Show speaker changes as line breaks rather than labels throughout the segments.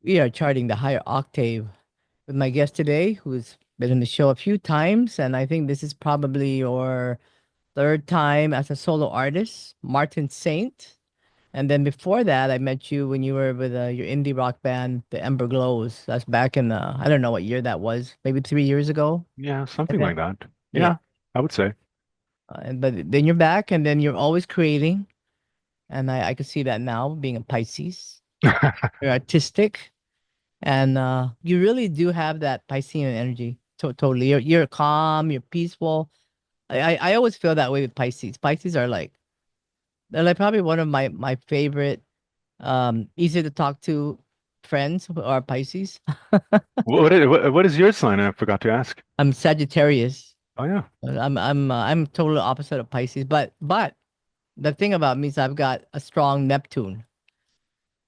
We are charting the higher octave with my guest today, who's been in the show a few times, and I think this is probably your third time as a solo artist, Martin Saint. And then before that, I met you when you were with your indie rock band, the Ember Glows. That's back in I don't know what year that was, maybe 3 years ago,
Yeah,
I
something like
think.
that.
Yeah.
Yeah, I would say.
But then you're back, and then you're always creating, and I could see that now, being a Pisces. You're artistic, and you really do have that Piscean energy. Totally, you're calm, you're peaceful. I always feel that way with Pisces. Pisces are like they're like probably one of my favorite, easy to talk to friends who are Pisces.
What is your sign? I forgot to ask.
I'm Sagittarius.
Oh yeah,
I'm total opposite of Pisces, but the thing about me is I've got a strong Neptune,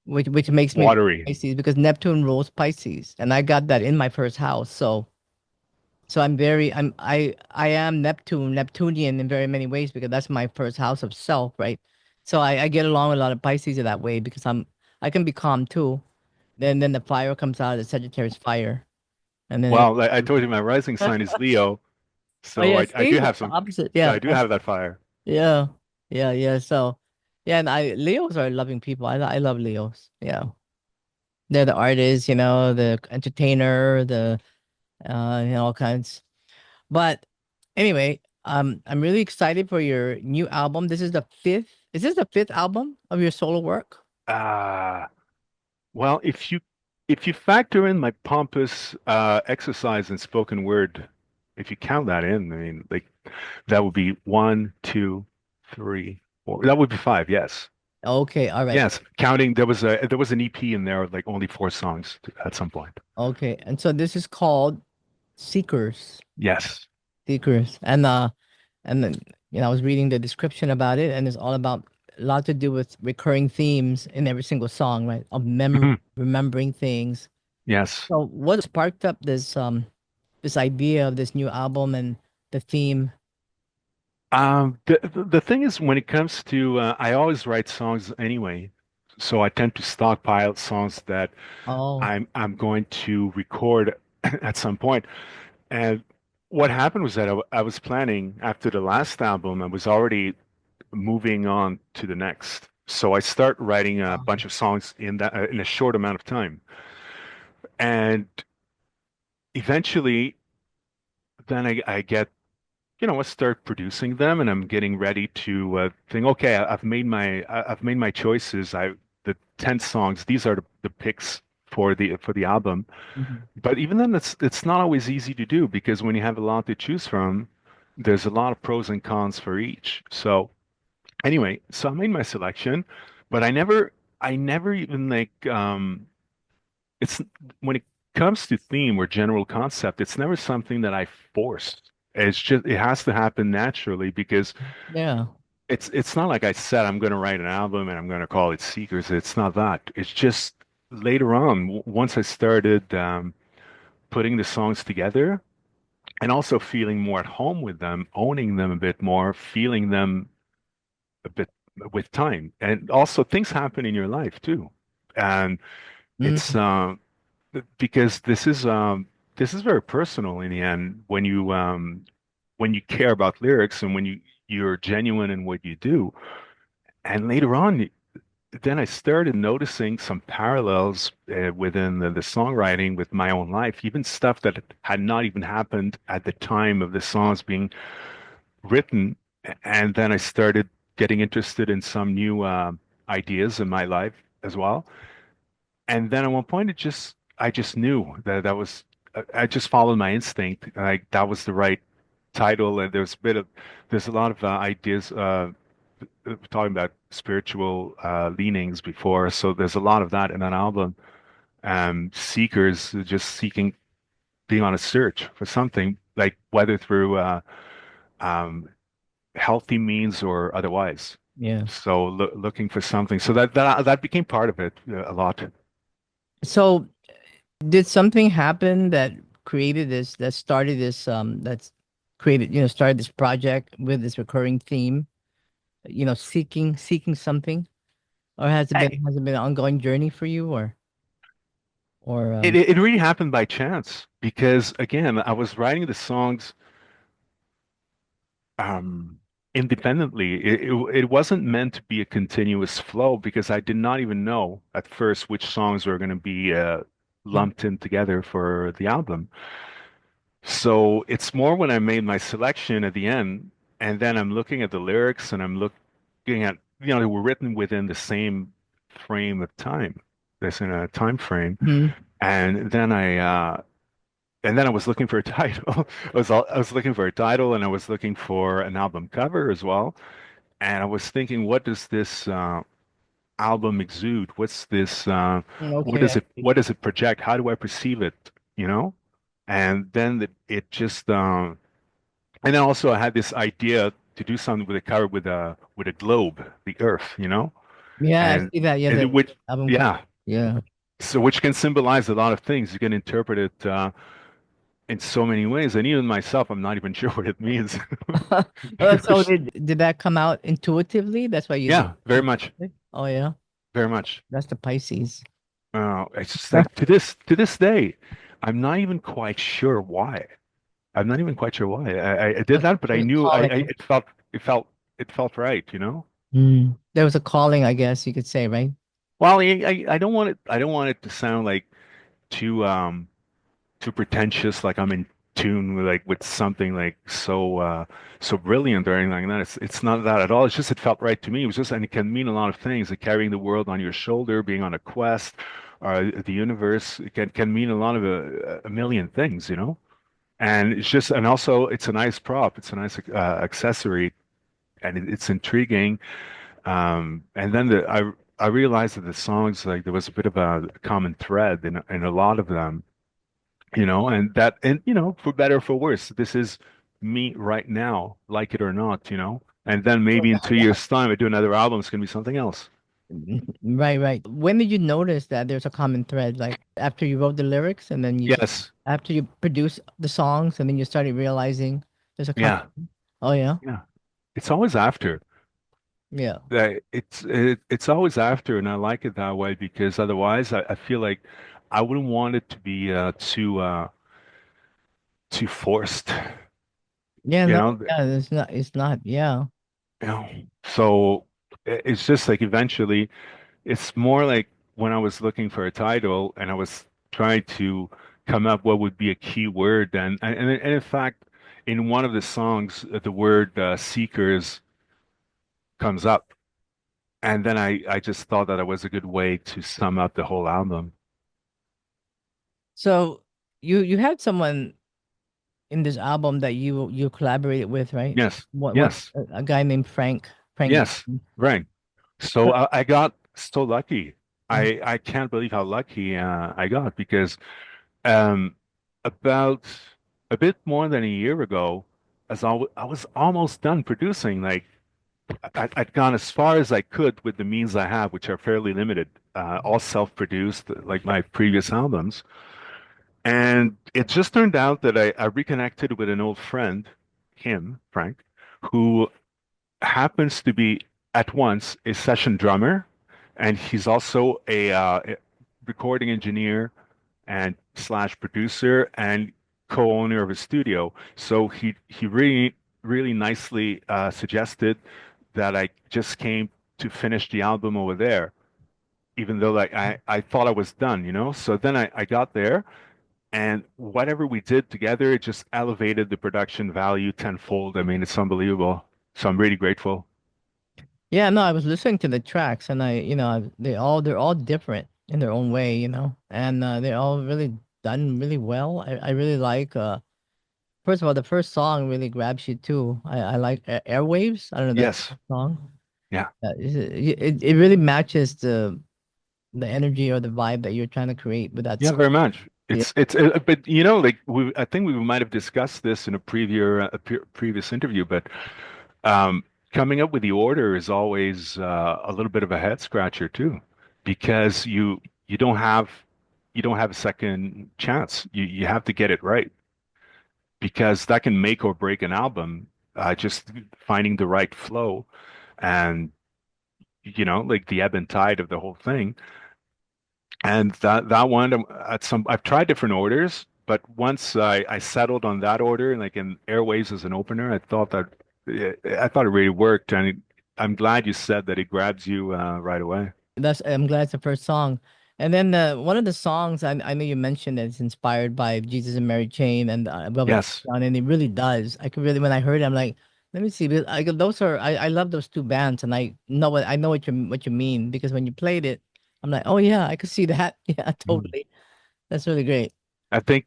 which makes me
watery.
Pisces because Neptune rules Pisces, and I got that in my first house. So I am Neptunian in very many ways because that's my first house of self, right? So I get along with a lot of Pisces in that way because I can be calm too. Then the fire comes out of the Sagittarius fire, and then
Well, I told you my rising sign is Leo,
oh
so
yeah,
I
see,
do
we're
have
the
some.
opposite.
Yeah,
Yeah,
I do have that fire.
yeah, yeah. So yeah, and I Leos are loving people. I love Leos. Yeah, they're the artists, the entertainer, the all kinds. But anyway, I'm really excited for your new album. This is the fifth. Is this the fifth album of your solo work?
Uh, well, if you factor in my pompous exercise and spoken word, if you count that in, I mean, like that would be one, two, three, four. That would be five. Yes.
Okay, all right.
Yes, counting there was an EP in there with like only four songs at some point.
Okay, and so this is called Seekers.
Yes.
Seekers, and then I was reading the description about it, and it's all about a lot to do with recurring themes in every single song, right? Of
Mhm.
remembering things.
Yes.
So, what sparked up this idea of this new album and the theme?
The thing is, when it comes to, I always write songs anyway, so I tend to stockpile songs that
Oh,
I'm going to record at some point. And what happened was that I was planning after the last album, I was already moving on to the next. So I start writing a bunch of songs in a short amount of time. And eventually, then I get, I start producing them, and I'm getting ready to think, okay, I've made my choices. The 10 songs, these are the picks for the album.
mhm.
But even then, it's not always easy to do because when you have a lot to choose from, there's a lot of pros and cons for each. So anyway, so I made my selection, but I never even like it's when it comes to theme or general concept, it's never something that I force. It's just it has to happen naturally because
Yeah.
it's not like I said I'm going to write an album and I'm going to call it Seekers. It's not that. It's just later on, once I started putting the songs together and also feeling more at home with them, owning them a bit more, feeling them a bit with time, and also things happen in your life too, and it's
Mm,
because this is very personal in the end when you care about lyrics and when you're genuine in what you do. And later on, then I started noticing some parallels within the songwriting with my own life, even stuff that had not even happened at the time of the songs being written. And then I started getting interested in some new ideas in my life as well. And then at one point, I just knew that was, I just followed my instinct. Like that was the right title. And there's a lot of ideas talking about spiritual leanings before. So there's a lot of that in an album. Seekers just seeking, being on a search for something, like whether through um, healthy means or otherwise.
yeah.
So looking for something. So that became part of it a lot.
So, did something happen that started that's created, started this project with this recurring theme, seeking something, or has it been an ongoing journey for you, or? or
it really happened by chance because again, I was writing the songs um, independently. It wasn't meant to be a continuous flow because I did not even know at first which songs were going to be
mm,
lumped in together for the album. So it's more when I made my selection at the end, and then I'm looking at the lyrics and I'm looking at, they were written within the same frame of time. That's in a time frame.
mm,
And then I was looking for a title. I was looking for a title and I was looking for an album cover as well. And I was thinking, what does this album exude? What's this
okay, I see.
what does it project? How do I perceive it? You know? And then it just and then also I had this idea to do something with a cover with a globe, the Earth,
Yeah, I
and
see that. Yeah,
it,
the
which
album cover.
yeah,
Yeah.
so which can symbolize a lot of things. You can interpret it in so many ways, and even myself, I'm not even sure what it means.
So did that come out intuitively? That's why you did
Yeah, very much,
it? Oh yeah,
very much.
that's the Pisces.
It's just like to this day, I'm not even quite sure why. I'm not even quite sure why I did that, but I
There's a
knew
calling.
it felt it felt right.
There was a calling, I guess you could say, right?
Well, I don't want it to sound like too too pretentious, like I'm in tune with with something like so brilliant or anything like that. It's not that at all. It's just it felt right to me. It was just, and it can mean a lot of things, like carrying the world on your shoulder, being on a quest, the universe. It can mean a lot of a million things. And it's just, and also it's a nice prop. It's a nice accessory, and it's intriguing. And then I realized that the songs, like there was a bit of a common thread in a lot of them, and for better or for worse, this is me right now, like it or not. And then maybe in 2 years' time, I do another album, it's gonna be something else.
Right, right. When did you notice that there's a common thread? Like after you wrote the lyrics and then
Yes,
after you produced the songs and then you started realizing there's a common.
yeah,
Oh yeah.
yeah. It's always after.
Yeah.
It's always after, and I like it that way because otherwise, I feel like I wouldn't want it to be too forced.
Yeah,
You
no,
know,
yeah, it's not, yeah.
you know. So it's just like eventually. It's more like when I was looking for a title and I was trying to come up what would be a key word, and in fact, in one of the songs, the word seekers comes up, and then I just thought that it was a good way to sum up the whole album.
So you had someone in this album that you collaborated with, right?
Yes,
What
yes,
a guy named Frank.
yes, right. So I got so lucky. I can't believe how lucky I got because Um, about a bit more than a year ago, I was almost done producing. Like I'd gone as far as I could with the means I have, which are fairly limited, all self-produced, like my previous albums. And it just turned out that I reconnected with an old friend, him, Frank, who happens to be at once a session drummer, and he's also a recording engineer and slash producer and co-owner of a studio. So he really nicely suggested that I just came to finish the album over there, even though like I thought I was done. So then I got there and whatever we did together, it just elevated the production value tenfold. I mean, it's unbelievable. So I'm really grateful.
Yeah, no, I was listening to the tracks and they're all different in their own way, and they're all really done really well. I really like first of all, the first song really grabs you too. I like Airwaves. I don't know, that's
Yes.
the song.
Yeah.
It really matches the energy or the vibe that you're trying to create with that
Yeah,
song.
very much.
Yeah.
It's but like I think we might have discussed this in a previous interview, but um, coming up with the order is always a little bit of a head scratcher too, because you don't have you don't have a second chance. You have to get it right because that can make or break an album. Just finding the right flow and like the ebb and tide of the whole thing. And that one at some I've tried different orders, but once I settled on that order, like in Airways as an opener, I thought it really worked, and I'm glad you said that it grabs you right away.
That's I'm glad it's the first song. And then one of the songs I know you mentioned is inspired by Jesus and Mary Chain and Velvet
Yes.
Underground, and it really does. I could really when I heard it, I'm like, let me see. Those are I love those two bands, and I know what you mean because when you played it, I'm like, oh yeah, I could see that. Yeah,
Mm.
totally. That's really great.
I think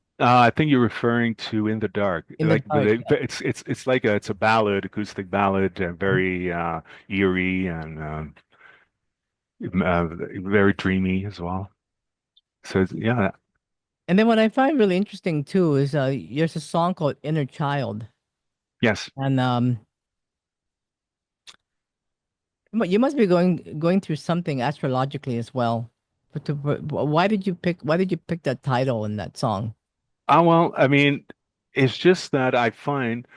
you're referring to In the Dark.
In the dark.
It's like it's a ballad, acoustic ballad,
Yeah.
very eerie and very dreamy as well. So yeah,
And then what I find really interesting too is there's a song called Inner Child,
yes.
and but you must be going through something astrologically as well. Why did you pick that title in that song?
Well, I mean, it's just that I find,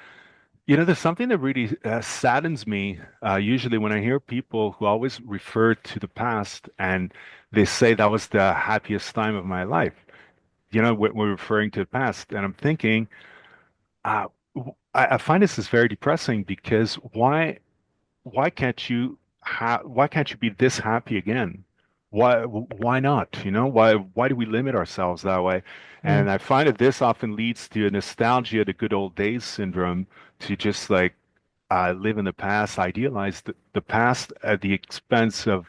there's something that really saddens me usually when I hear people who always refer to the past and they say that was the happiest time of my life. We're referring to the past, and I'm thinking, uh, I find this is very depressing because why can't you be this happy again? Why not? Why do we limit ourselves that way?
Mm,
And I find that this often leads to a nostalgia, the good old days syndrome, to just like live in the past, idealize the past at the expense of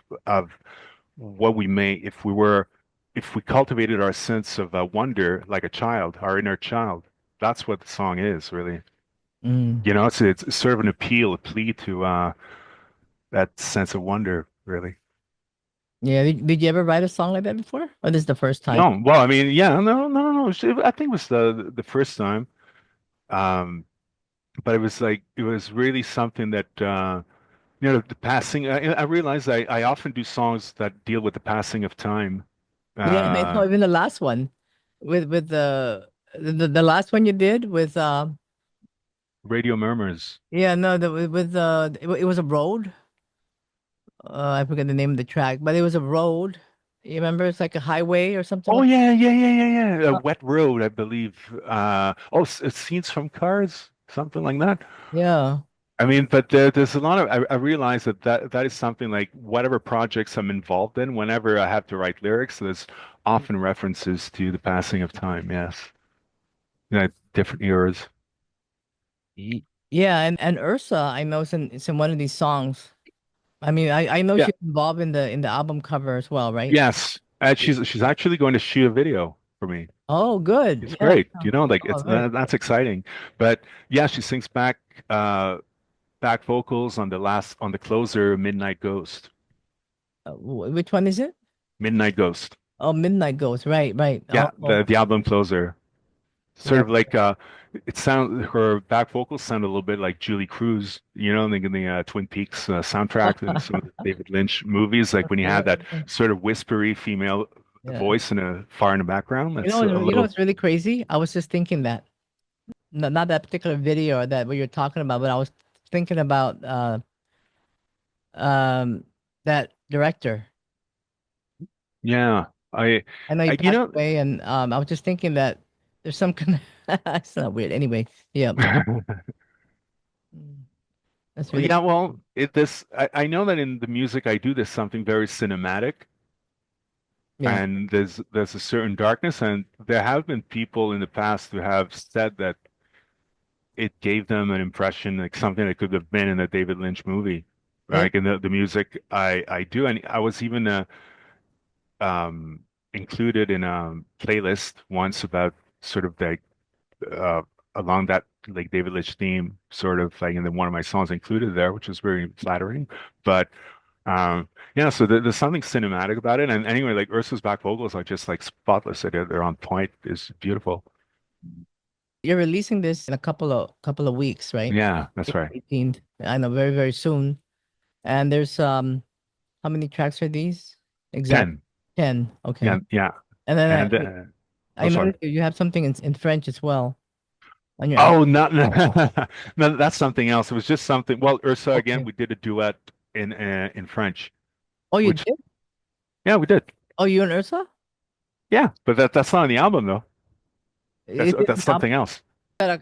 what we may, if we cultivated our sense of wonder like a child, our inner child. That's what the song is, really.
mm.
It's sort of an appeal, a plea to that sense of wonder, really.
Yeah, did you ever write a song like that before? Or this is the first time?
No, well, I mean, yeah, no, no, no, no. I think it was the first time, um, but it was really something that the passing. I realize I often do songs that deal with the passing of time.
Yeah, I know.
Uh,
Even the last one, with the last one you did with
Radio Murmurs.
yeah, no, it was a road. I forget the name of the track, but it was a road. You remember? It's like a highway or something
Oh
like.
yeah, yeah, yeah, yeah, yeah. A
Uh,
Wet Road, I believe. Scenes from Cars, something like that.
yeah.
I mean, but there's a lot of I realize that is something like whatever projects I'm involved in, whenever I have to write lyrics, there's often references to the passing of time. Yes, different eras.
Y- Yeah, and Ursa, I know it's in one of these songs. I mean, I know
Yeah.
she's involved in the album cover as well, right?
Yes, and she's actually going to shoot a video for me.
Oh, good.
It's
Yeah.
great.
Yeah.
Like
Oh, very
that's
cool.
exciting. But yeah, she sings uh back vocals on the closer, Midnight Ghost.
Which one is it?
Midnight Ghost.
Oh, Midnight Ghost. Right, right.
Yeah,
Oh, oh,
the album closer. Sort
yeah.
of like her back vocals sound a little bit like Julie Cruz, in the Twin Peaks soundtrack and some of the David Lynch movies, like when you have that
Yeah.
sort of whispery female
Yeah.
voice in a far in the background. That's a
You know
little
what's really crazy? I was just thinking that not that particular video or that what you're talking about, but I was thinking about um that director.
yeah.
I know he
I
passed away, and I was just thinking that there's some kind of it's not weird. Anyway, yeah. Mm, that's really
yeah, well, I know that in the music I do there's something very cinematic
yeah.
and there's a certain darkness, and there have been people in the past who have said that it gave them an impression like something that could have been in a David Lynch movie.
Yeah.
Like in the music I do, and I was even um included in a playlist once about sort of like uh along that like David Lynch theme, sort of like, and then one of my songs included there, which was very flattering. But yeah, so there's something cinematic about it. And anyway, like Ursa's back vocals are just like spotless. They're on point. It's beautiful.
You're releasing this in a couple of weeks, right?
Yeah, that's
April
right.
18th. I know, very, very soon. And there's how many tracks are these? Exact
10.
10. Okay.
Yeah, yeah.
And then
And
I
oh, sorry.
noticed you have something in French as well on your album.
Oh, not no, that's something else. It was just something. Well, Ursa again,
Okay.
we did a duet in French,
Oh, you
which
did?
yeah, we did.
Oh, you and Ursa?
Yeah, but that's not on the album though. That's
Is it
that's
now?
something else.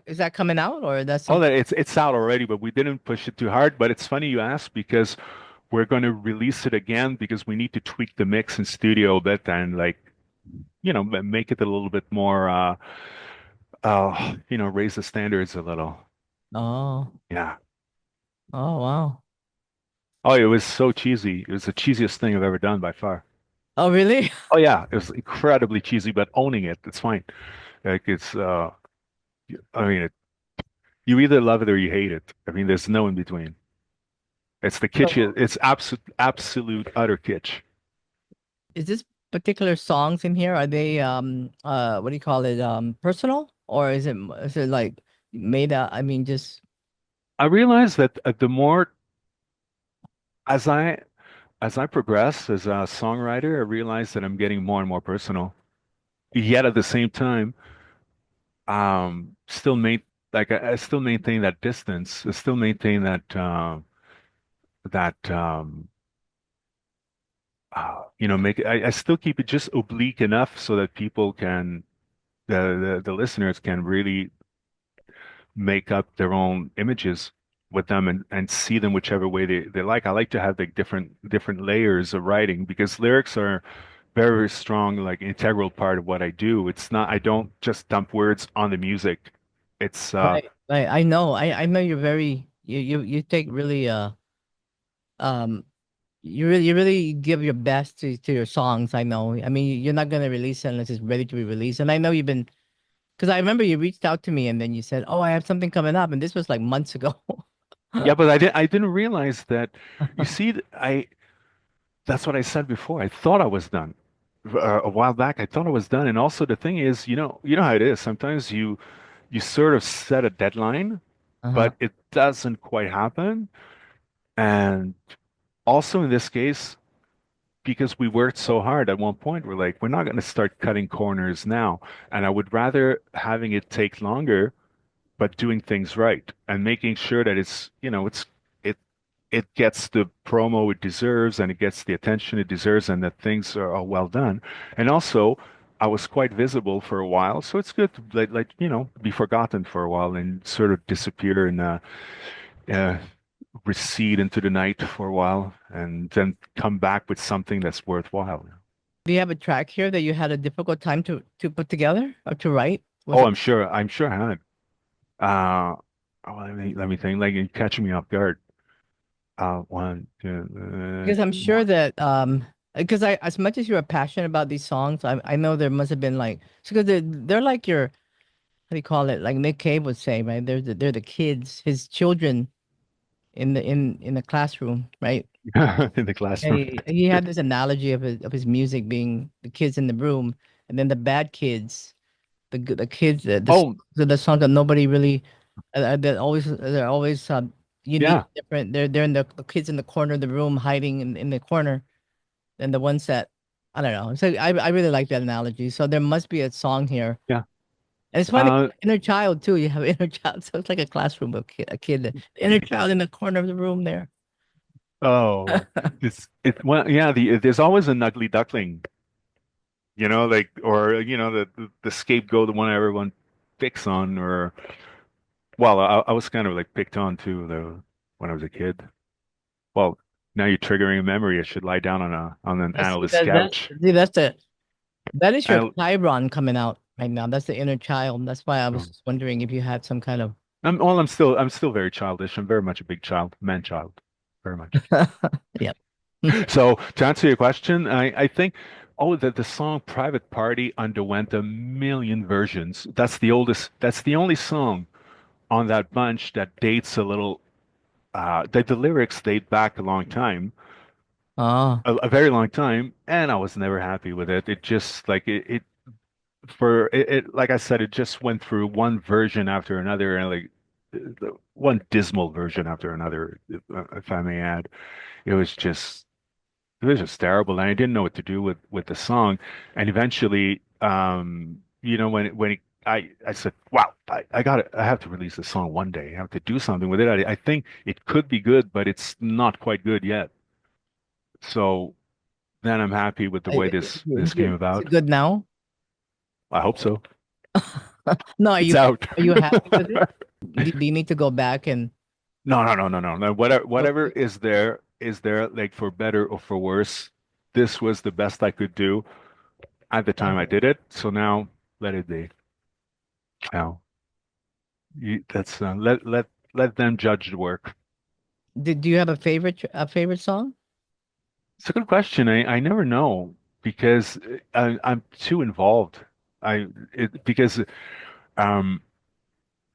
Is that coming out or that's
Oh,
something?
that it's out already, but we didn't push it too hard. But it's funny you ask because we're going to release it again because we need to tweak the mix in studio a bit and like make it a little bit more raise the standards a little.
Oh,
Yeah.
oh wow.
Oh, it was so cheesy. It was the cheesiest thing I've ever done by far.
Oh, really?
Oh yeah, it was incredibly cheesy, but owning it, it's fine. Like I mean, you either love it or you hate it. I mean, there's no in between. It's the kitsch.
So,
It's absolute utter kitsch.
is this particular songs in here? Are they what do you call it? Personal or is it like made out? I mean, just
I realize that the more as I progress as a songwriter, I realize that I'm getting more and more personal. Yet at the same time, still I still maintain that distance. I still maintain that I still keep it just oblique enough so that people can the listeners can really make up their own images with them and see them whichever way they like. I like to have like different layers of writing because lyrics are very, very strong, like integral part of what I do. It's not, I don't just dump words on the music. It's
right. I know you're very you take really you really give your best to your songs. I know. I mean, you're not gonna release it unless it's ready to be released. And I know you've been because I remember you reached out to me and then you said, "Oh, I have something coming up," and this was like months ago.
yeah, but I didn't realize that. You see, I that's what I said before. I thought I was done. A while back, I thought I was done. And also the thing is, you know how it is. Sometimes you sort of set a deadline,
Uh-huh.
but it doesn't quite happen. And also in this case, because we worked so hard at one point, we're like, we're not going to start cutting corners now. And I would rather having it take longer, but doing things right and making sure that it it gets the promo it deserves and it gets the attention it deserves and that things are well done. And also, I was quite visible for a while, so it's good to be forgotten for a while and sort of disappear and uh, recede into the night for a while and then come back with something that's worthwhile.
Do you have a track here that you had a difficult time to put together or to write? Was
Oh,
it
I'm sure I had. Uh, let me think. Like you catch me off guard. One, two,
because I'm sure that because I as much as you are passionate about these songs, I know there must have been like because they're like your how do you call it? Like Nick Cave would say, right? They're the kids, his children in the classroom, right?
in the classroom.
He had this analogy of his music being the kids in the room, and then the bad kids, the kids,
Oh,
the songs that nobody really, they're always unique,
yeah,
different. They're in the kids in the corner of the room, hiding in the corner, and the ones that I don't know. So I really like that analogy. So there must be a song here,
yeah.
and it's funny.
Uh,
Inner child too. You have inner child, so it's like a classroom of a kid, the inner child in the corner of the room there.
oh, well, yeah. There's always an ugly duckling, like or the scapegoat, the one everyone picks on, or well, I was kind of like picked on too, though, when I was a kid. Well, now you're triggering a memory. I should lie down on an
I see
analyst's couch.
that is your
I,
Chiron coming out right now. That's the inner child. That's why I was
um,
just wondering if you had some kind of
I'm still very childish. I'm very much a big child, man child, very much.
yep.
So to answer your question, I think the song Private Party underwent a million versions. That's the only song on that bunch that dates a little that the lyrics date back a long time,
Oh,
a very long time, and I was never happy with it. It just like like I said, it just went through one version after another and like one dismal version after another, if I may add. It was just It was just terrible, and I didn't know what to do with the song. And eventually, I said, "Wow, I have to release this song one day. I have to do something with it. I think it could be good, but it's not quite good yet." So then I'm happy with the way this came
is
about.
it good now?
I hope so.
No,
It's out.
are you happy with it? Do you need to go back and
No, no, no, no, no, no. Whatever
okay?
is there, like for better or for worse. This was the best I could do at the time I
Okay.
did it. So now let it be. Now, that's let them judge the work.
Do you have a favorite song?
It's a good question. I never know because I'm too involved. Because um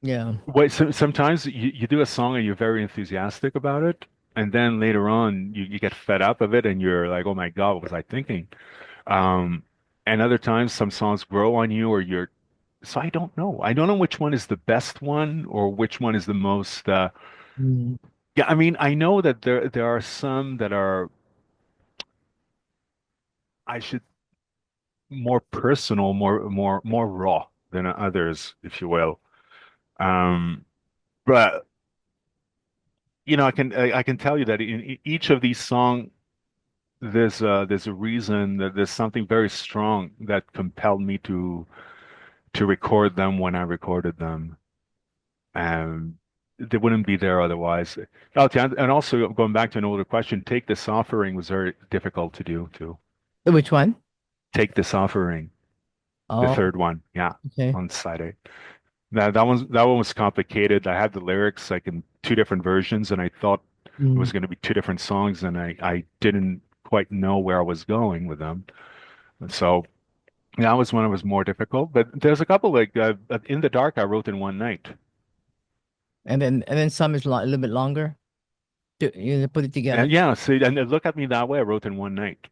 Yeah.
sometimes you do a song and you're very enthusiastic about it, and then later on you get fed up of it and you're like, oh my God, what was I thinking? Um, and other times some songs grow on you or you're so I don't know. I don't know which one is the best one or which one is the most
Mm.
yeah, I mean, I know that there are some that are I should more personal, more raw than others, if you will. Um, but I can tell you that in each of these songs there's a reason that there's something very strong that compelled me to record them when I recorded them. And they wouldn't be there otherwise. And also going back to an older question, Take This Offering was very difficult to do too.
Which one?
Take This Offering, the
Oh,
third one, yeah,
okay.
on side A. That one was complicated. I had the lyrics like in two different versions, and I thought it
Mm.
was going to be two different songs, and I didn't quite know where I was going with them. And so that was one that was more difficult. But there's a couple like In the Dark I wrote in one night.
And then some is a little bit longer. You put it together.
And yeah, see, and Look at Me That Way I wrote in one night,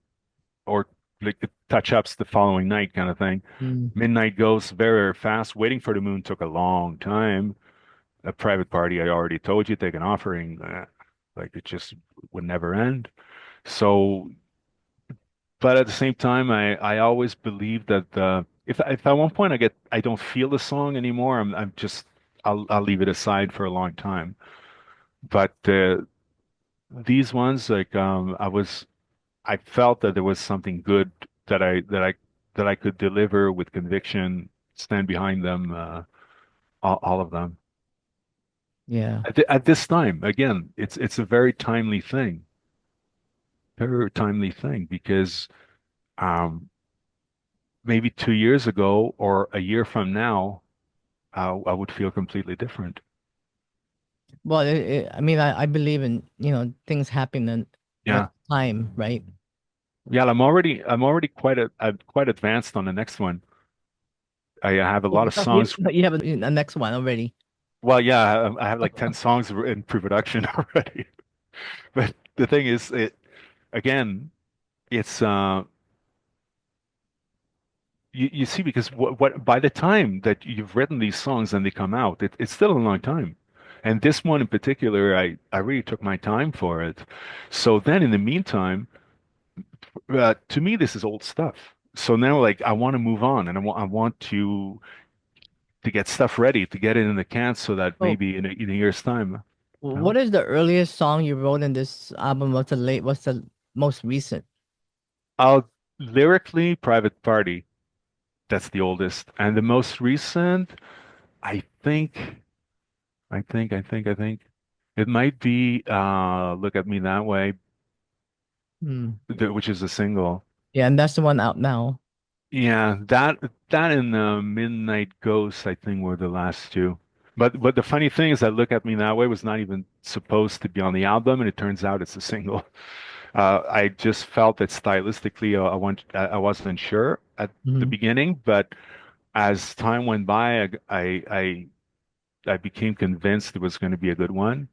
or like the touch-ups the following night kind of thing.
Mm.
Midnight Ghost very fast. Waiting for the Moon took a long time. A private party, I already told you, take an offering, like it just would never end. So, but at the same time, I always believe that if at one point I don't feel the song anymore, I'm just I'll leave it aside for a long time. But these ones, like I felt that there was something good that I could deliver with conviction, stand behind them, all of them.
Yeah.
At this time, again, it's a very timely thing, very timely thing because um, maybe 2 years ago or a year from now, I would feel completely different.
Well, I mean, I believe in, things happen in
Yeah,
right time, right?
yeah. I'm already quite advanced on the next one. I have a lot of songs.
You have a next one already.
Well, yeah, I have like 10 songs in pre-production already. But the thing is, again, it's you see because what by the time that you've written these songs and they come out, it's still a long time. And this one in particular, I really took my time for it. So then in the meantime, to me, this is old stuff. So now, like, I want to move on, and I want to get stuff ready to get it in the can, so that
Oh,
maybe in a year's time, you know,
what is the earliest song you wrote in this album? What's the most recent?
I'll lyrically, Private Party. That's the oldest, and the most recent, I think, I think it might be "Look at Me That Way,"
Hmm.
which is a single.
Yeah, and that's the one out now.
Yeah, that and Midnight Ghost, I think, were the last two. But the funny thing is that "Look at Me That Way" was not even supposed to be on the album, and it turns out it's a single. I just felt that stylistically, I wasn't sure at the
Hmm.
beginning, but as time went by, I became convinced it was going to be a good one.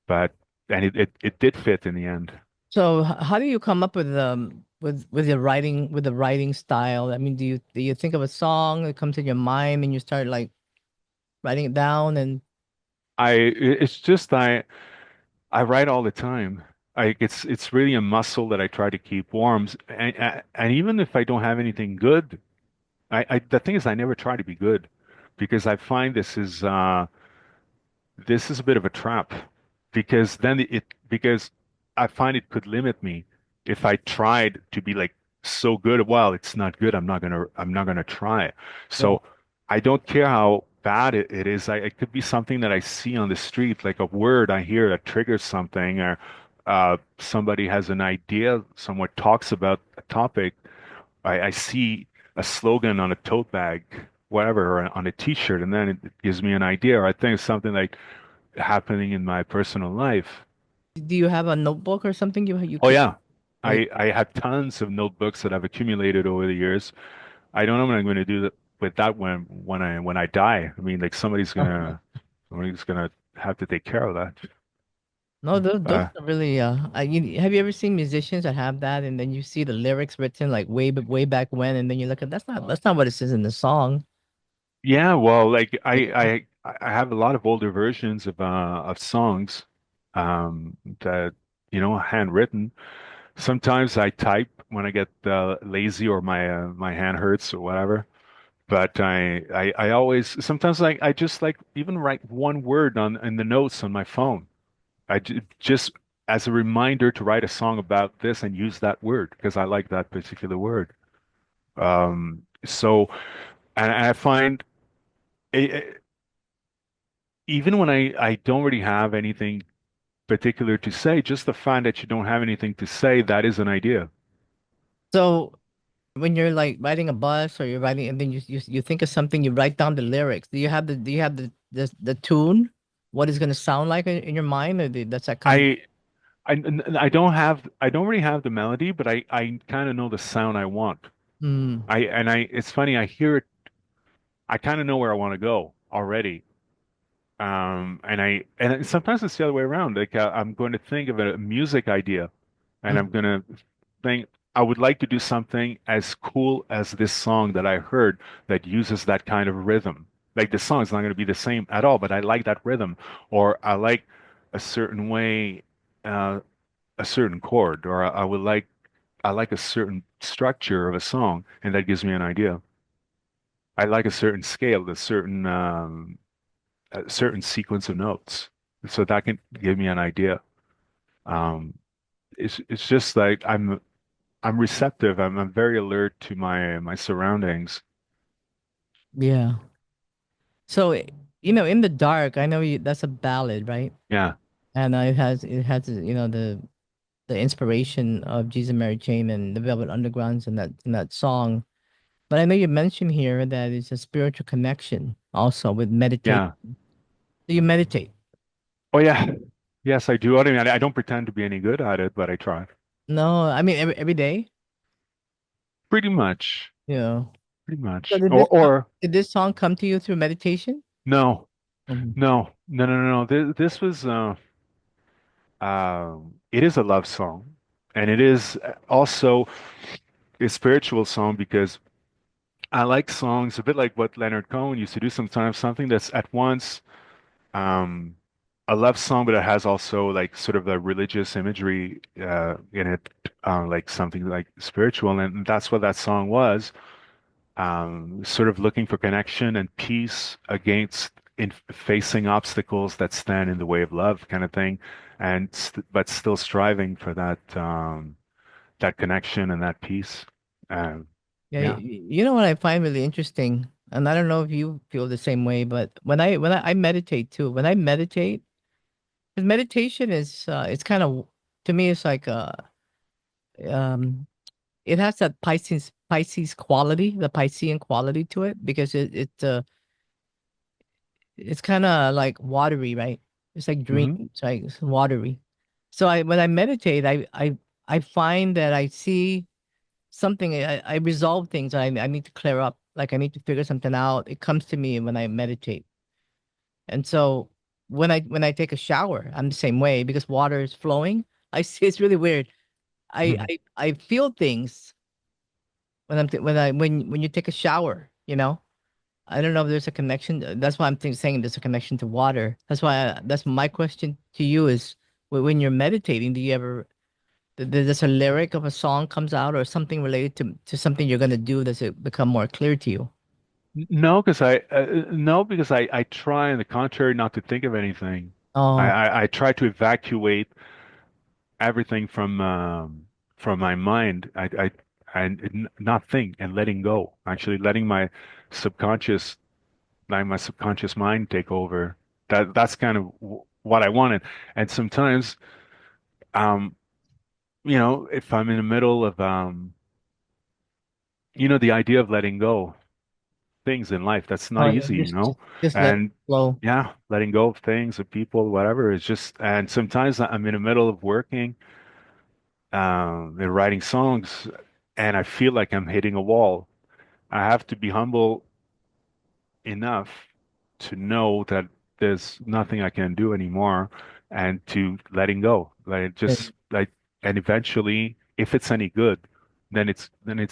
But and it did fit in the end.
So how do you come up with your writing with the writing style? I mean, do you think of a song that comes in your mind and you start like writing it down and
It's just I write all the time. It's really a muscle that I try to keep warm. And even if I don't have anything good, the thing is I never try to be good because I find this is a bit of a trap because then because I find it could limit me if I tried to be like so good. Well, it's not good. I'm not gonna try it.
Right.
So I don't care how bad it is. It could be something that I see on the street, like a word I hear that triggers something, or somebody has an idea, someone talks about a topic. I see a slogan on a tote bag, whatever, or on a t-shirt, and then it gives me an idea, or I think it's something like happening in my personal life.
Do you have a notebook or something you
Oh
keep?
yeah.
Right.
I have tons of notebooks that I've accumulated over the years. I don't know what I'm going to do with that when I die. I mean, like somebody's gonna have to take care of that.
No, those
Uh,
are really have you ever seen musicians that have that and then you see the lyrics written like way back when and then you look at that's not what it says in the song.
yeah, well, like
Yeah.
I have a lot of older versions of songs that handwritten. Sometimes I type when I get lazy or my hand hurts or whatever. But I always sometimes I just like even write one word on in the notes on my phone. Just as a reminder to write a song about this and use that word because I like that particular word. So and I find it, even when I don't really have anything particular to say, just the fact that you don't have anything to say, that is an idea.
So when you're like riding a bus or you're riding and then you think of something, you write down the lyrics. Do you have the tune? What it's gonna sound like in your mind, or that's that come?
I I don't really have the melody, but I kind of know the sound I want.
Hmm.
I it's funny, I hear it, I kind of know where I want to go already. And sometimes it's the other way around. Like I'm going to think of a music idea, and I'm going to think I would like to do something as cool as this song that I heard that uses that kind of rhythm. Like the song is not going to be the same at all, but I like that rhythm, or I like a certain way, uh, a certain chord, or I like a certain structure of a song, and that gives me an idea. I like a certain scale, a certain sequence of notes, so that can give me an idea. Um, it's just like I'm receptive. I'm very alert to my surroundings.
Yeah. So in the dark, I know that's a ballad, right?
Yeah,
And it has the inspiration of Jesus Mary Chain and the Velvet Undergrounds in that song. But I know you mentioned here that it's a spiritual connection also with meditate.
yeah.
Do you meditate?
Oh yeah, yes, I do. I mean, I don't pretend to be any good at it, but I try.
No, I mean every day.
Pretty much,
You know.
pretty
So
much. Or
did this song come to you through meditation?
no,
Mhm.
no. This was it is a love song, and it is also a spiritual song because I like songs a bit like what Leonard Cohen used to do sometimes, something that's at once um, a love song, but it has also like sort of a religious imagery in it, like something like spiritual, and that's what that song was. Sort of looking for connection and peace against in facing obstacles that stand in the way of love, kind of thing, and but still striving for that connection and that peace. Um,
Yeah,
yeah,
you know what I find really interesting, and I don't know if you feel the same way, but I meditate too. When I meditate, 'cause meditation is it's kind of to me it's like um it has that Pisces quality, the Piscean quality to it because it's kind of like watery, right? It's like
hmm
dreams, right? It's watery. So when I meditate, I find that I see something. I resolve things I need to clear up. Like I need to figure something out. It comes to me when I meditate. And so when I take a shower, I'm the same way because water is flowing. I see it's really weird. I feel things when when you take a shower. I don't know if there's a connection. That's why saying there's a connection to water. That's my question to you is when you're meditating, do you ever does a lyric of a song comes out or something related to something you're gonna do? Does it become more clear to you?
No, no, because I try, on the contrary, not to think of anything.
Oh,
I try to evacuate everything from my mind. and not think and letting go. Actually, letting subconscious, my subconscious mind take over. That's kind of what I wanted. And sometimes, um, if I'm in the middle of, the idea of letting go things in life, that's not
Oh yeah,
easy,
just let it
and
flow.
yeah, letting go of things, of people, whatever, is just, and sometimes I'm in the middle of working, and writing songs, and I feel like I'm hitting a wall. I have to be humble enough to know that there's nothing I can do anymore and to letting go. Like
Yeah.
just like and eventually if it's any good, then it's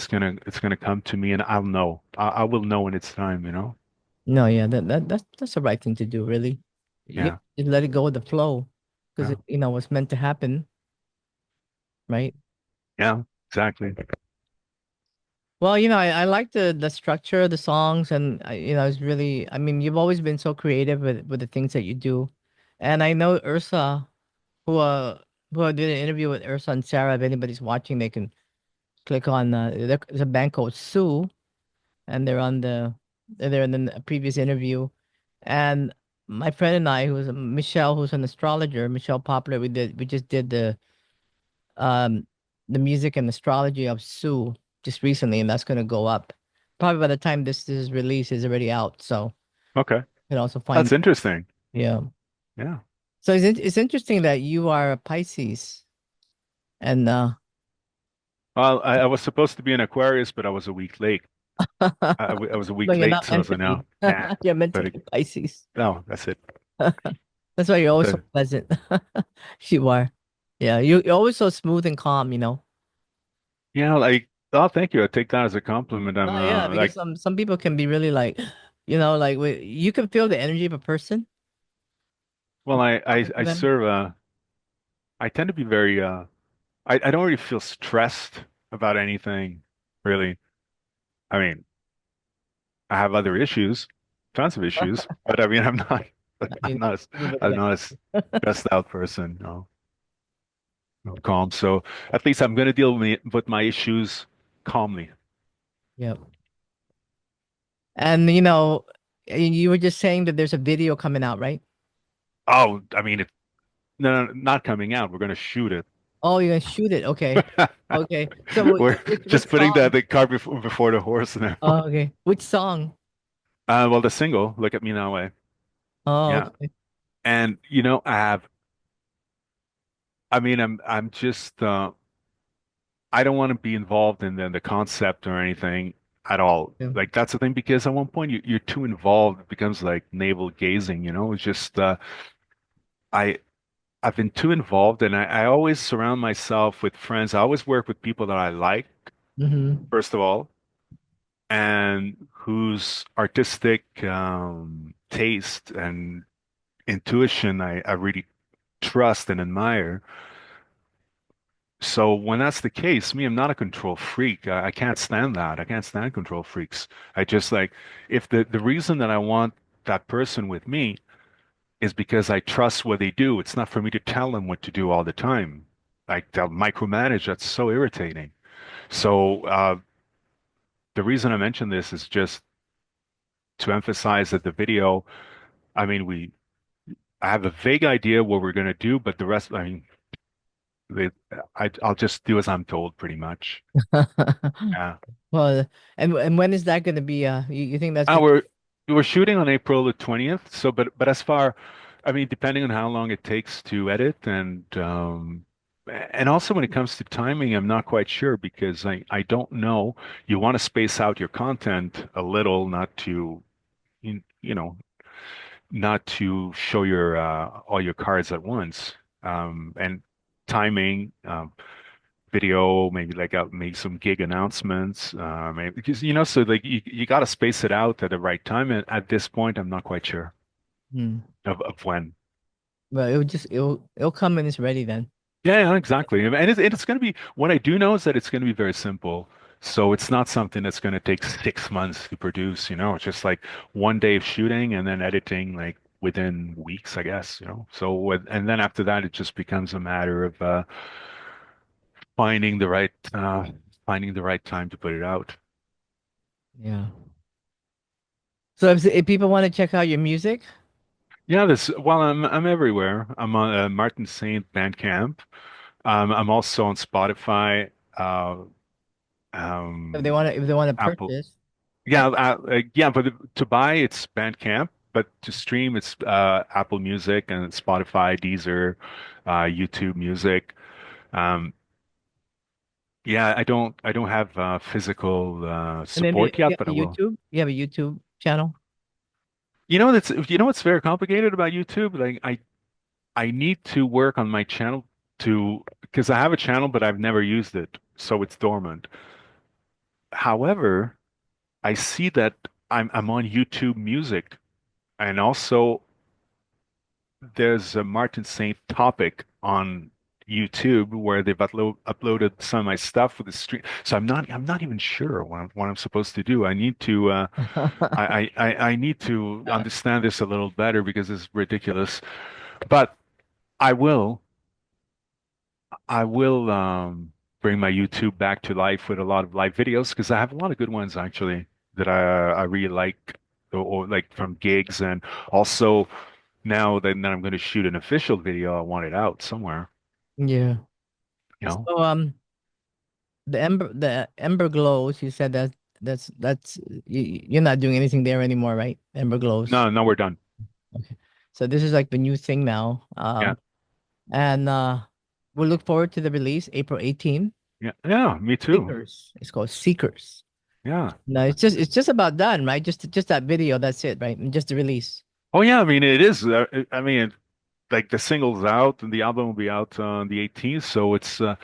gonna come to me and I'll know. I will know when it's time.
No, yeah, that's the right thing to do, really. You
Yeah.
just let it go with the flow, because
Yeah.
it was meant to happen, right?
Yeah, exactly.
Well, I like the structure of the songs, and it's really. I mean, you've always been so creative with the things that you do, and I know Ursa, who uh who I did an interview with Ursa and Sarah. If anybody's watching, they can click on there's a band called Sue, and they're in the previous interview, and my friend and I, who's Michelle, who's an astrologer, Michelle Poplar, we just did um the music and astrology of Sue just recently, and that's gonna go up. Probably by the time this is released, is already out, so
Okay.
you can also find
That's interesting.
yeah.
Yeah.
So it's interesting that you are a Pisces, and
Well, I was supposed to be an Aquarius, but I was a week late. I was a
no,
week
you're
late,
not
so I
meant
was
to
like, no,
be.
nah.
You're meant to
But
be Pisces.
no, that's it.
That's why you're always so
So,
pleasant. You are. Yeah, you're always so smooth and calm.
yeah, like, oh, thank you. I take that as a compliment. I'm
Oh yeah, because
like,
some people can be really like, like you can feel the energy of a person
well,
talking to
I
them.
serve. I tend to be very. I don't really feel stressed about anything, really. I mean, I have other issues, tons of issues, but I mean, I'm not.
I
I'm
mean,
not.
everybody
I'm
has.
not a stressed out person. No, I'm calm. So at least I'm going to deal with my issues calmly.
Yeah. And you were just saying that there's a video coming out, right?
Oh, I mean, no, no, not coming out. We're going to shoot it.
Oh, you're gonna shoot it. Okay. Okay. So
We're
which
just putting
song?
the cart before the horse now.
Oh, okay. Which song?
Well, the single, "Look at Me Now," way.
Oh,
Yeah,
okay.
and I mean, I'm just, I don't want to be involved in the concept or anything at all.
Yeah.
Like that's the thing because at one point you're too involved. It becomes like navel gazing. It's just, I I've been too involved, and I always surround myself with friends. I always work with people that I like,
Mm-hmm.
first of all, and whose artistic taste and intuition I really trust and admire. So when that's the case, me, I'm not a control freak. I can't stand that. I can't stand control freaks. I just like if the reason that I want that person with me is because I trust what they do. It's not for me to tell them what to do all the time. Like they'll micromanage. That's so irritating. So the reason I mention this is just to emphasize that the video, I mean, I have a vague idea what we're going to do, but the rest, I mean, they, I'll just do as I'm told pretty much. Yeah.
Well, and when is that gonna be? You think that's
Uh,
gonna?
we're we're shooting on April the 20th. So, but as far, I mean, depending on how long it takes to edit and also when it comes to timing, I'm not quite sure because I don't know. You want to space out your content a little, not to you, you know not to show your all your cards at once. And timing, video, maybe like make some gig announcements, maybe because so like you got to space it out at the right time. And at this point, I'm not quite sure
Hmm.
of when.
Well, it'll come when it's ready then.
Yeah, yeah, exactly. And it's going to be, what I do know is that it's going to be very simple. So it's not something that's going to take 6 months to produce. It's just like one day of shooting and then editing like within weeks, I guess. So and then after that, it just becomes a matter of finding the right finding the right time to put it out.
Yeah. So if people want to check out your music,
Yeah, this well, I'm everywhere. I'm on Martin Saint Bandcamp. I'm also on Spotify,
if they want to
Apple.
purchase,
Yeah, yeah, but to buy it's Bandcamp, but to stream it's Apple Music and Spotify, Deezer, YouTube Music. Um, yeah, I don't have physical
and then
support
you
yet,
have
but
a
I will.
YouTube, you have a YouTube channel.
What's very complicated about YouTube? Like I need to work on my channel to because I have a channel, but I've never used it, so it's dormant. However, I see that I'm on YouTube Music, and also there's a Martin Saint topic on YouTube where they've uploaded some of my stuff with the stream. So I'm not even sure what I'm supposed to do. I need to I need to understand this a little better because it's ridiculous. But I will. I will bring my YouTube back to life with a lot of live videos because I have a lot of good ones actually that I really like or like from gigs and also now that I'm going to shoot an official video, I want it out somewhere,
Yeah.
you know.
So the Ember Glows, you said that's you're not doing anything there anymore, right? Ember Glows.
No, no, we're done.
Okay. So this is like the new thing now.
Yeah,
And we'll look forward to the release April 18th.
yeah, yeah, me too.
Seekers. It's called Seekers.
Yeah.
No, it's just about done, right? Just that video, that's it, right? And just the release.
Oh yeah, I mean it is. I mean, like the single's out and the album will be out on the 18th, so it's not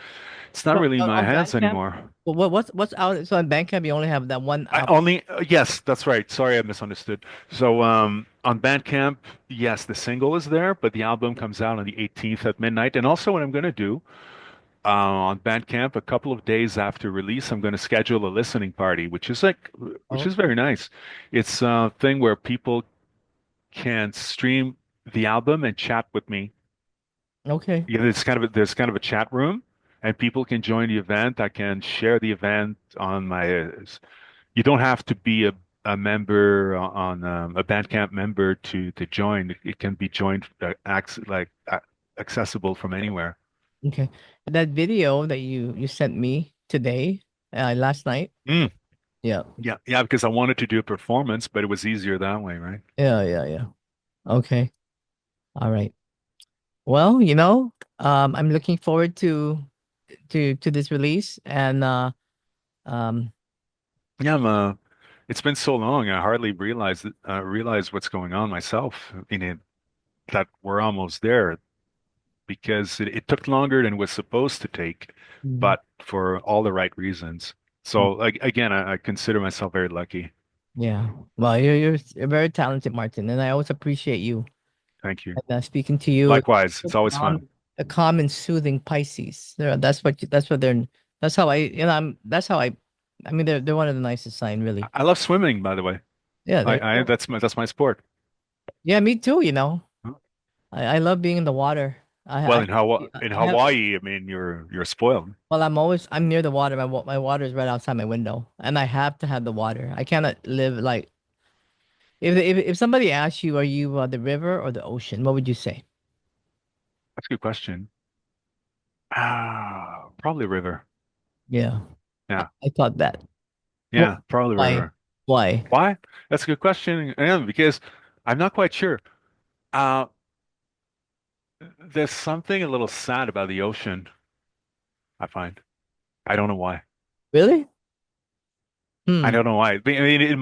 So
really in my
on
hands
Bandcamp,
anymore.
what's out? So on Bandcamp, you only have that one
I
album.
only yes, that's right. Sorry, I misunderstood. So on Bandcamp, yes, the single is there, but the album comes out on the 18th at midnight. And also, what I'm going to do on Bandcamp, a couple of days after release, I'm going to schedule a listening party, which
Oh,
is very nice. It's a thing where people can stream the album and chat with me.
okay.
It's kind of there's kind of a chat room, and people can join the event. I can share the event on my you don't have to be a member on a Bandcamp member to join. It can be joined accessible from anywhere.
Okay. That video that you sent me today, last night.
Mm,
Yeah.
yeah, yeah, because I wanted to do a performance, but it was easier that way, right?
Yeah. Okay. All right. Well, I'm looking forward to this release and um
Yeah, it's been so long. I hardly realize what's going on myself. I mean, that we're almost there because it took longer than it was supposed to take,
Mhm.
but for all the right reasons. So like again, I consider myself very lucky.
Yeah. Well, you're very talented, Martin, and I always appreciate you.
Thank you.
And speaking to you,
Likewise,
a
it's always fun.
calm and soothing Pisces. That's what they're. That's how That's how I mean, they're one of the nicest sign, really.
I love swimming, by the way.
Yeah, there you
I
go.
that's my sport.
Yeah, me too.
Huh?
I love being in the water.
Well, in
I have.
Hawaii, I mean, you're spoiled.
Well, I'm near the water. My water is right outside my window, and I have to have the water. I cannot live like if somebody asks you, are you the river or the ocean? What would you say?
That's a good question. Probably river.
Yeah,
Yeah,
I thought that.
yeah, probably
Why?
river.
Why?
Why? That's a good question. And because I'm not quite sure. Uh, there's something a little sad about the ocean, I find. I don't know why.
Really?
I
Hmm.
don't know why. I mean, it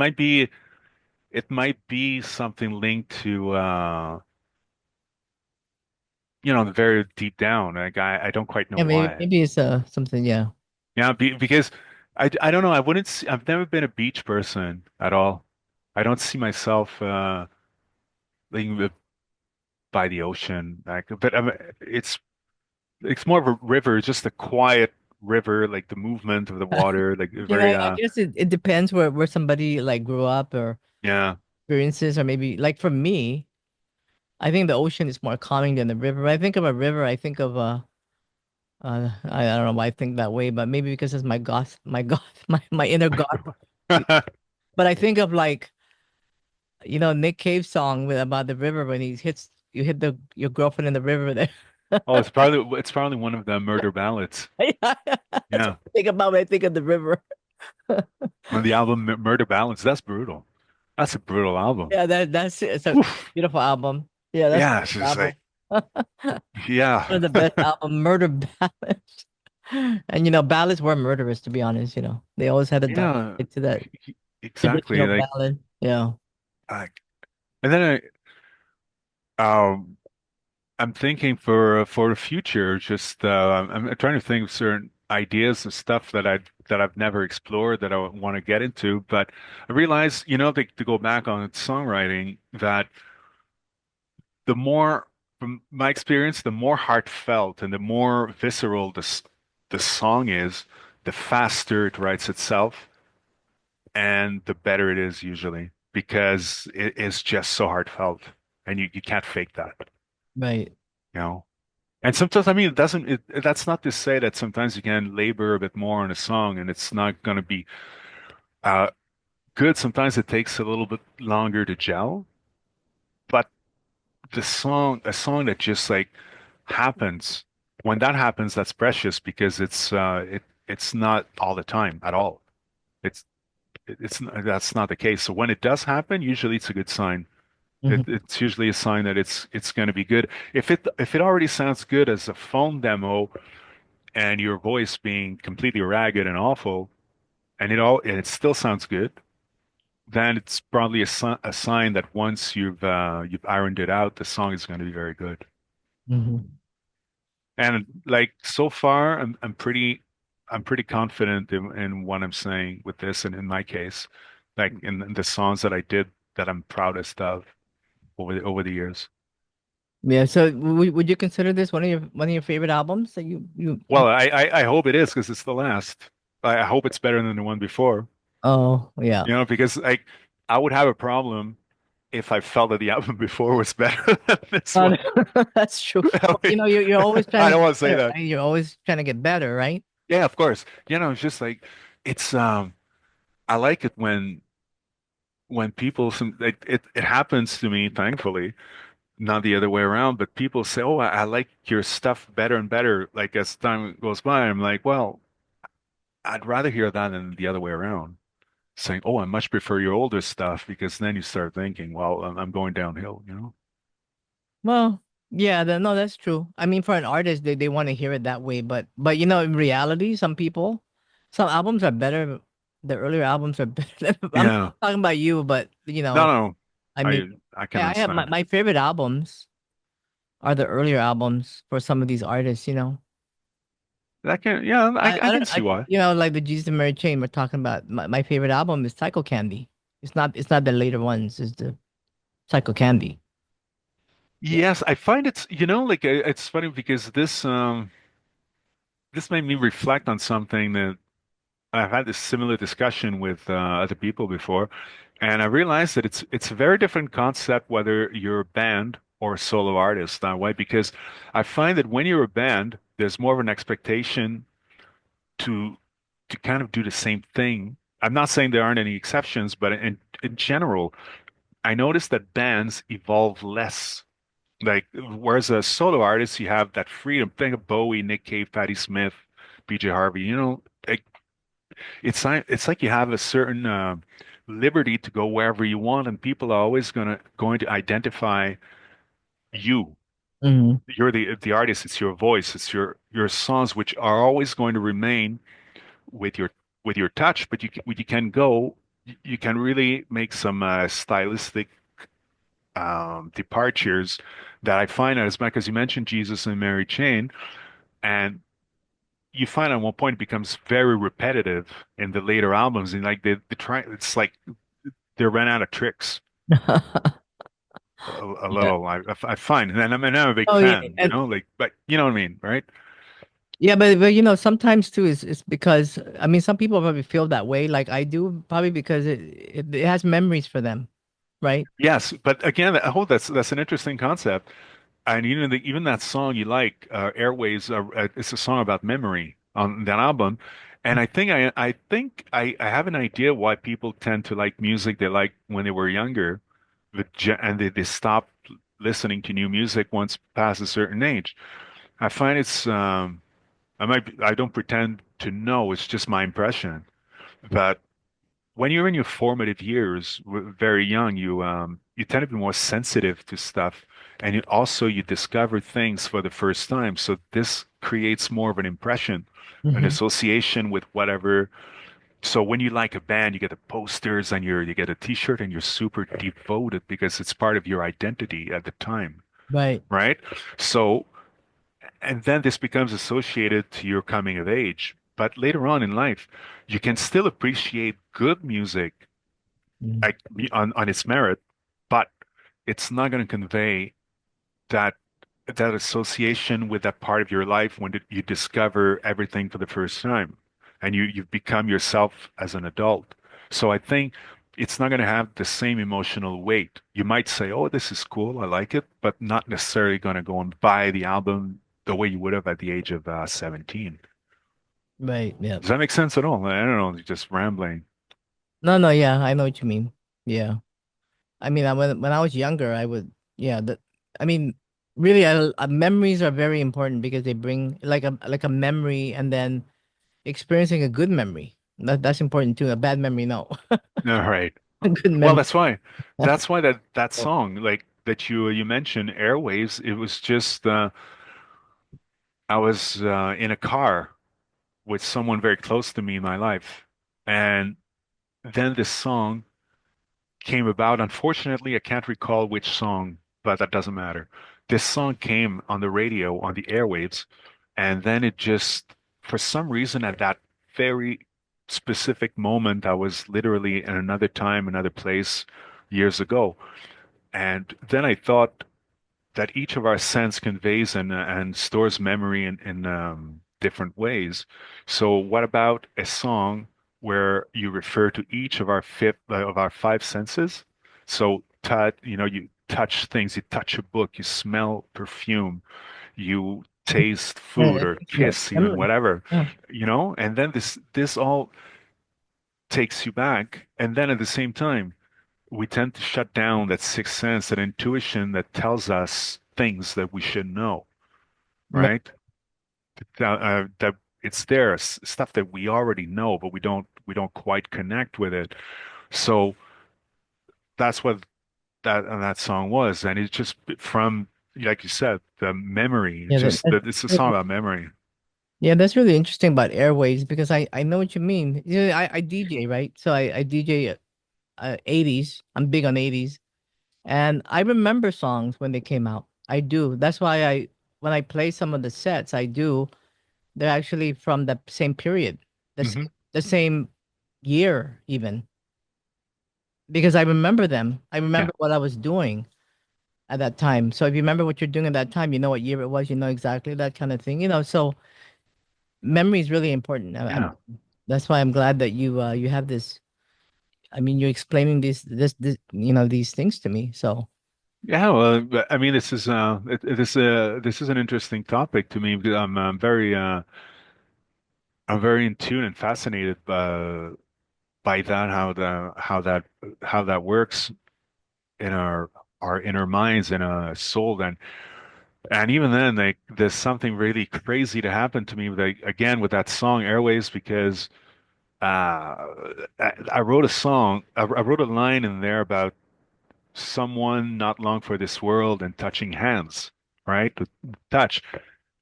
might be something linked to very deep down. Like I don't quite know
Yeah,
why.
maybe it's something. Yeah.
Yeah, because I don't know. I've never been a beach person at all. I don't see myself living by the ocean. But it's more of a river, just a quiet river, like the movement of the water, like very
I guess it depends where somebody like grew up or
yeah.
experiences, or maybe like for me, I think the ocean is more calming than the river. When I think of a river, I think of I don't know why I think that way, but maybe because it's my inner goth. But I think of like, Nick Cave's song about the river when you hit the your girlfriend in the river there.
Oh, it's probably one of the murder ballads.
Yeah, that's
Yeah.
what I think about when I think of the river.
On the album Murder Ballads, that's brutal. That's a brutal album.
Yeah, that's it's a
Oof.
beautiful album. Yeah, that's
Yeah,
a
it's
good
just
album.
like,
One
yeah.
of the best album, Murder Ballads. And ballads were murderous, to be honest. They always had a dark
Yeah,
side to that
exactly.
traditional
Like,
ballad. Yeah.
I, and then I'm thinking for the future, just I'm trying to think of certain ideas and stuff that I've never explored that I want to get into. But I realize, to go back on songwriting, that the more, from my experience, the more heartfelt and the more visceral the song is, the faster it writes itself, and the better it is usually because it is just so heartfelt, and you can't fake that,
Right.
you know. And sometimes, I mean, that's not to say that sometimes you can labor a bit more on a song and it's not going to be uh, good. Sometimes it takes a little bit longer to gel, but a song that just like happens, when that happens, that's precious because it's not all the time at all. It's that's not the case. So when it does happen, usually it's a good sign.
Hmm.
It's usually a sign that it's going to be good. If it already sounds good as a phone demo and your voice being completely ragged and awful, and it still sounds good, then it's probably a sign that once you've ironed it out, the song is going to be very good.
Hmm.
And like so far, I'm pretty confident in what I'm saying with this, and in my case, like in the songs that I did that I'm proudest of over the years.
Yeah. So would you consider this one of your favorite albums that you?
Well, I hope it is because it's the last. I hope it's better than the one before.
Oh, yeah.
Because like I would have a problem if I felt that the album before was better than this one.
Uh, that's true.
I
Well,
mean,
you're always trying
I
to
don't
get
want to say
better,
that.
right? You're always trying to get better, right?
Yeah, of course. It's just like it's I like it when people it happens to me, thankfully, not the other way around, but people say, "Oh, I like your stuff better and better." Like as time goes by, I'm like, well, I'd rather hear that than the other way around. Saying, "Oh, I much prefer your older stuff," because then you start thinking, "Well, I'm going downhill."
Well, yeah, no, that's true. I mean, for an artist, they want to hear it that way, but in reality, some albums are better. The earlier albums are better. I'm
Yeah.
not talking about you, but
No, no,
I mean,
I can
I have my,
understand.
my favorite albums are the earlier albums for some of these artists.
I
I
can
don't
see why.
like the Jesus and Mary Chain we're talking about. My favorite album is Psycho Candy. It's not the later ones, it's the Psycho Candy. Yeah.
Yes, I find like it's funny because this made me reflect on something that I've had this similar discussion with other people before, and I realized that it's a very different concept whether you're a band or a solo artist. Why? Because I find that when you're a band, there's more of an expectation to to kind of do the same thing. I'm not saying there aren't any exceptions, but in general, I noticed that bands evolve less. Like, whereas a solo artist, you have that freedom. Think of Bowie, Nick Cave, Patti Smith, PJ Harvey. Like, it's like you have a certain liberty to go wherever you want, and people are always going to identify you.
Hmm.
You're the artist. It's your voice. It's your songs, which are always going to remain with your touch. But you can go. You can really make some stylistic departures that I find out as much as you mentioned Jesus and Mary Chain, and you find at one point it becomes very repetitive in the later albums, and like they try, it's like they ran out of tricks a
Yeah.
little. I find, and I'm a big
Oh yeah,
fan,
and
like, but you know what I mean, right?
yeah, but sometimes too is because I mean some people probably feel that way, like I do, probably because it has memories for them, right?
Yes, but again, that's an interesting concept. and even that song you like, Airways, it's a song about memory on that album. And I have an idea why people tend to like music they liked when they were younger, and they stop listening to new music once past a certain age. I find I don't pretend to know, it's just my impression. But when you're in your formative years, very young, you tend to be more sensitive to stuff, and you discover things for the first time. So this creates more of an impression, an
Hmm.
association with whatever. So when you like a band, you get the posters and you get a T-shirt, and you're super devoted because it's part of your identity at the time,
Right.
right? So and then this becomes associated to your coming of age. But later on in life, you can still appreciate good music
Mm.
like, on its merit, but it's not going to convey that that association with that part of your life when you discover everything for the first time, and you've become yourself as an adult. So I think it's not going to have the same emotional weight. You might say, "Oh, this is cool, I like it," but not necessarily going to go and buy the album the way you would have at the age of 17.
Right. Yeah.
Does that make sense at all? I don't know, just rambling.
No, no, yeah, I know what you mean. Yeah. I mean, when I was younger, I would, yeah, I mean, really, memories are very important because they bring like a memory, and then experiencing a good memory. That's important too. A bad memory, no.
All right.
A good
Well,
memory.
that's why that song like that you mentioned Airwaves, it was just I was in a car with someone very close to me in my life, and then this song came about. Unfortunately, I can't recall which song, but that doesn't matter. This song came on the radio on the airwaves, and then it just for some reason at that very specific moment, I was literally in another time, another place years ago. And then I thought that each of our sense conveys and stores memory in different ways. So what about a song where you refer to each of our five senses? So touch, you touch things, you touch a book, you smell perfume, you taste food
Yeah,
or
yeah,
kiss even
memory.
whatever,
Yeah.
and then this all takes you back. And then at the same time, we tend to shut down that sixth sense, that intuition that tells us things that we should know,
Right.
right? That it's there, stuff that we already know, but we don't quite connect with it. So that's what that song was, and it's just from, like you said, the memory.
Yeah,
It's a song about memory.
yeah, that's really interesting about airways because I know what you mean. You know, I DJ, right? So I DJ 80s. I'm big on 80s. And I remember songs when they came out. I do. That's why when I play some of the sets, I do. They're actually from the same period,
Hmm.
the same year even, because I remember them. I
Yeah,
remember what I was doing at that time. So if you remember what you're doing at that time, you know what year it was, you know exactly that kind of thing. So memory is really important.
yeah,
That's why I'm glad that you have this. I mean, you're explaining this these things to me. So
yeah. Well, but, I mean, this is an interesting topic to me because I'm very in tune and fascinated by that, how that works in our inner minds and our soul. And even then, like, there's something really crazy to happen to me, like, again with that song Airways, because I wrote a song, I wrote a line in there about someone not long for this world and touching hands, right? The touch.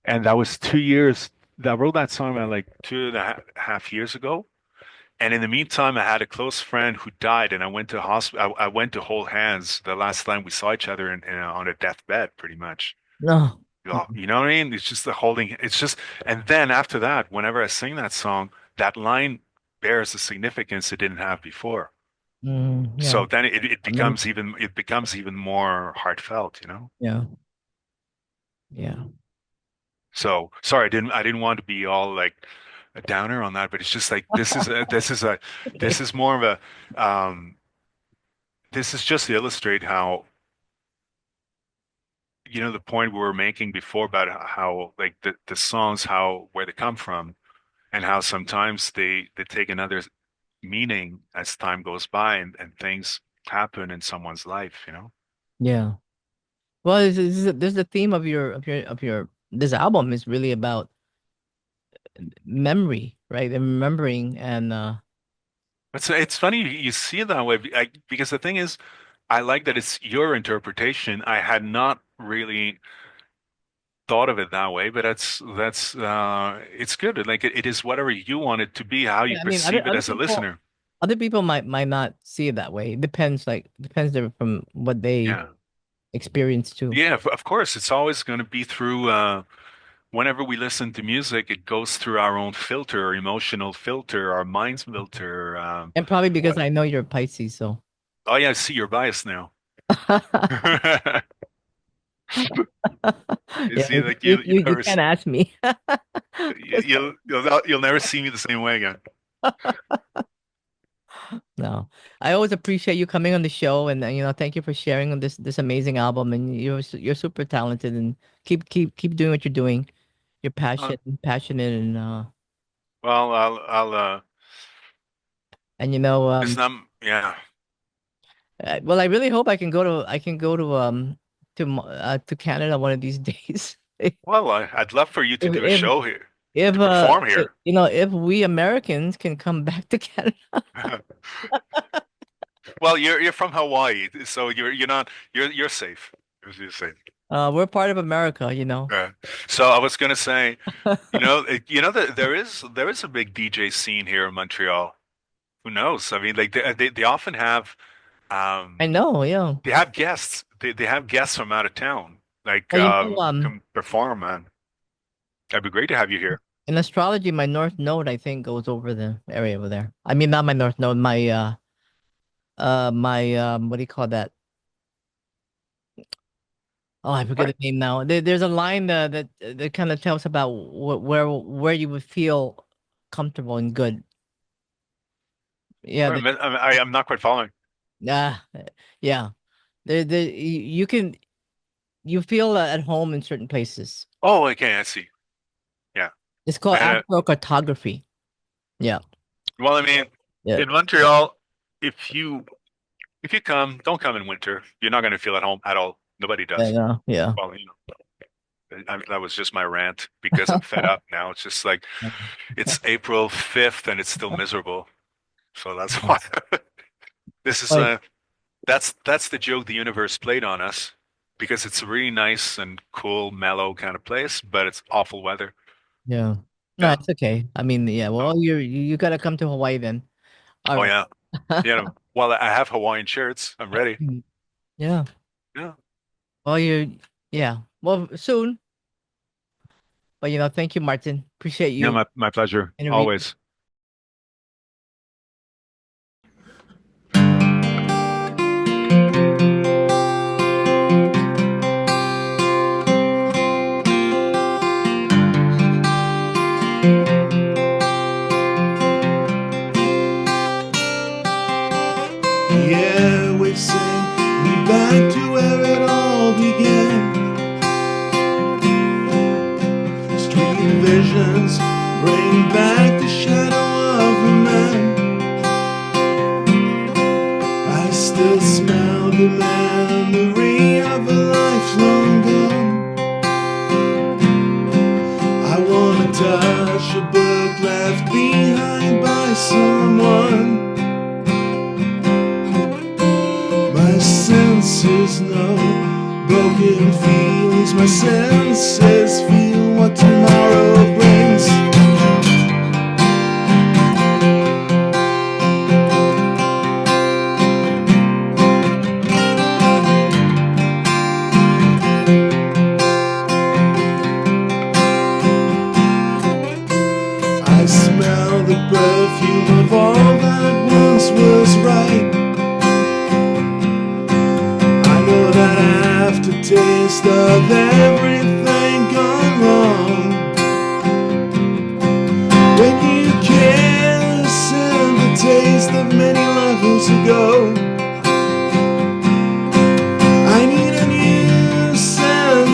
And that was 2 years. I wrote that song about like 2.5 years ago. And in the meantime, I had a close friend who died, and I went to hospital. I went to hold hands the last time we saw each other on a deathbed, pretty much.
no.
You know what I mean? It's just the holding. It's just, and then after that, whenever I sing that song, that line bears the significance it didn't have before.
Yeah.
So then it
I mean,
becomes even more heartfelt.
yeah. Yeah.
So sorry, I didn't want to be all like a downer on that, but it's just like this is more of this is just to illustrate how the point we were making before about how like the songs, how where they come from, and how sometimes they take another meaning as time goes by and things happen in someone's life.
Yeah. Well, this is the theme of your this album is really about memory, right? And remembering and
It's funny you see it that way because the thing is, I like that it's your interpretation. I had not really thought of it that way, but that's it's good. Like it is whatever you want it to be, how you
yeah, I mean, other
perceive it
other
as a
people
listener.
other people might not see it that way. It depends, from what they
Yeah.
experience too.
Yeah, of course. It's always going to be through whenever we listen to music, it goes through our own filter, our emotional filter, our mind's filter.
And probably because
What?
I know you're Pisces, so
Oh yeah, I see your bias now. You
yeah,
see, like
you can't ask me.
you'll never see me the same way again.
No, I always appreciate you coming on the show, and thank you for sharing on this amazing album. And you're super talented, and keep doing what you're doing. You're
Uh,
passionate,
well, I'll
and
it's not, yeah.
well, I really hope I can go to Canada one of these days.
Well, I'd love for you to
If
do a
if
show here,
if
to perform here.
if we Americans can come back to Canada,
Well, you're from Hawaii, so you're not you're safe. You're safe.
we're part of America.
Yeah. So I was gonna say, that there is a big DJ scene here in Montreal. Who knows? I mean, like they often have
I
um
know, yeah.
they have guests. They have guests from out of town, like
Well,
who can perform, man. That'd be great to have you here.
in astrology, my north node I think goes over the area over there. I mean, not my north node, my what do you call that? Oh, I forget
What?
the name now. There's a line that kind of tells about where you would feel comfortable and good. Yeah,
Sorry, man, I'm not quite following.
uh, yeah. You feel at home in certain places.
Oh, okay, I see. Yeah.
It's called
Uh,
astrocartography. Yeah,
well, I mean,
yeah,
in Montreal, if you if you come, don't come in winter. You're not going to feel at home at all. Nobody
yeah,
does.
no, yeah.
Well, that was just my rant because I'm fed up now. It's just like it's April 5th and it's still miserable. So that's why this is
Like,
that's the joke the universe played on us because it's a really nice and cool, mellow kind of place, but it's awful weather.
yeah. No,
Yeah.
it's okay. I mean, yeah.
So,
Well, you gotta come to Hawaii then. All
oh
right.
yeah. Well, I have Hawaiian shirts. I'm ready.
Mm, yeah.
Yeah.
Well, yeah. Well, soon. But thank you, Martin. Appreciate
Yeah,
you
my pleasure.
intervening.
Always.
Yeah, we sing me back to where it all began. Street visions bring back the shadow of a man. I still smell the memory of a life long gone. I wanna touch a book left behind by someone. My senses know broken feelings. My senses feel what tomorrow brings. I smell the perfume of all that once was right. I know that I have to taste of everything gone wrong. When you kiss and the taste of many lovers ago, I need a new sense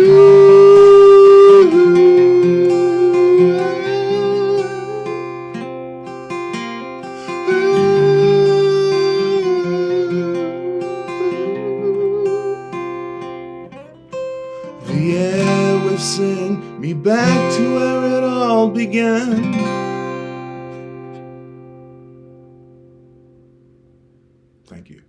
The airwaves sing me back to where it all began. Thank you.